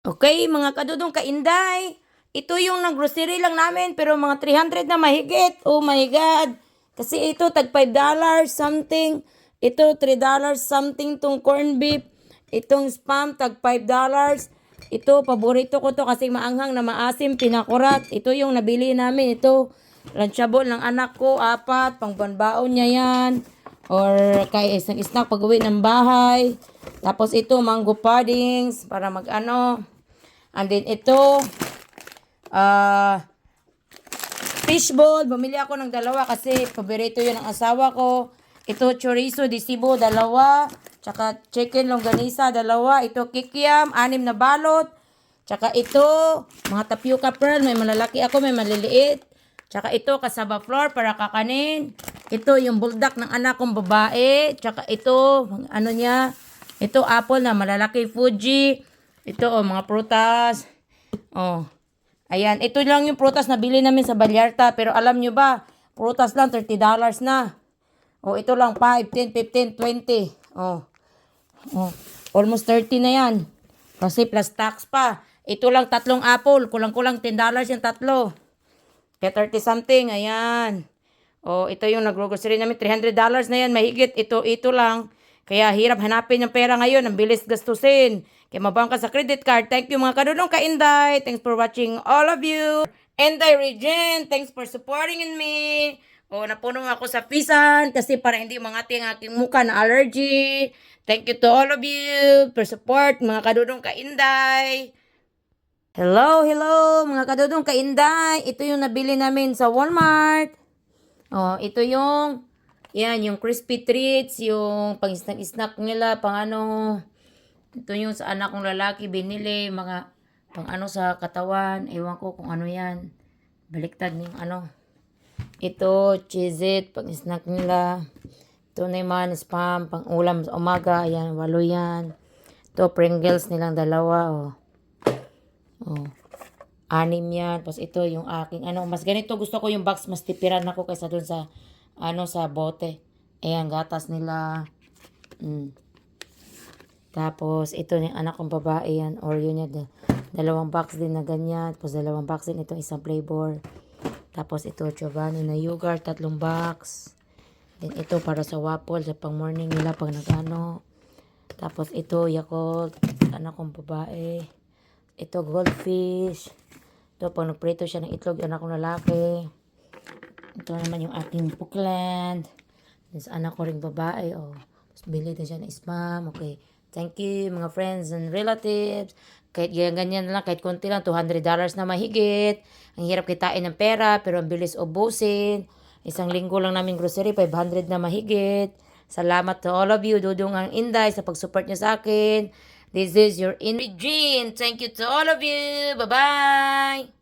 Okay, mga kadudong kainday. Ito yung nag-grocery lang namin pero mga 300 na mahigit. Oh my God. Kasi ito tag $5 something. Ito $3 something tong corn beef. Itong spam tag $5. Ito paborito ko to kasi maanghang na maasim pinakurat. Ito yung nabili namin. Ito lunchable ng anak ko, 4, pangbanbaon niya yan. Or kay isang snack pag uwi ng bahay. Tapos ito mango puddings para mag-ano. And then ito, fishball. Bumili ako ng dalawa kasi paborito yun ng asawa ko. Ito, chorizo de Cebu, dalawa. Tsaka chicken longganisa, dalawa. Ito, kikiam, 6 na balot. Tsaka ito, mga tapioca pearl. May malalaki ako, may maliliit. Tsaka ito, cassava flour para kakanin. Ito, yung buldak ng anak kong babae. Tsaka ito, ano niya. Ito, apple na malalaki, Fuji. Ito, mga prutas. Oh. Ayan, ito lang yung prutas na bili namin sa Vallarta. Pero alam nyo ba, prutas lang, $30 na. Oh, ito lang, 5, 10, 15, 20. Oh. Oh. Almost 30 na yan. Kasi plus tax pa. Ito lang, 3 apple. Kulang-kulang $10 yung 3. Kaya 30 something, ayan. Oh, ito yung nag-grocery namin, $300 na yan, mahigit. Ito lang. Kaya hirap hanapin yung pera ngayon. Ang bilis gastusin. Kaya mabangka sa credit card. Thank you mga kadudong ka-Inday. Thanks for watching all of you. Inday Regine, thanks for supporting in me. O, napuno ako sa pisan kasi para hindi mangati ang aking mukha na allergy. Thank you to all of you for support mga kadudong ka-Inday. Hello mga kadudong ka-Inday. Ito yung nabili namin sa Walmart. Oh, ito yung yan, yung crispy treats, yung pang-snack nila, pang ano. Ito yung sa anak kong lalaki binili, mga pang ano sa katawan. Ewan ko kung ano yan. Baliktad yung ano. Ito, cheez-it, pang-snack nila. Ito na yung mga spam, pang ulam sa umaga. Ayan, 8 yan. Ito, Pringles nilang dalawa, oh. Oh. 6 yan. Tapos ito yung aking ano. Mas ganito gusto ko yung box. Mas tipiran ako kaysa dun sa ano sa bote. Ayan, gatas nila. Tapos ito yung anak kong babae yan. Oreo niya. 2 box din na ganyan. Tapos 2 box din. Ito isang flavor. Tapos ito Giovanni na yogurt. 3 box. Then ito para sa waffle. Sa pang morning nila pag nagano. Tapos ito Yakult. Anak kong babae. Ito goldfish. Ito, pag nagprito siya ng itlog, anak kong lalaki. Ito naman yung aking Pukland. Sa anak ko rin babae, oh. Tapos bili din siya ng spam, okay. Thank you, mga friends and relatives. Kahit ganyan na lang, kahit konti lang, $200 na mahigit. Ang hirap kitain ng pera, pero ang bilis ubusin. Isang linggo lang namin grocery, 500 na mahigit. Salamat to all of you, Dudong ang Inday, sa pag-support niyo sa akin. This is your Inday Jean. Thank you to all of you. Bye-bye.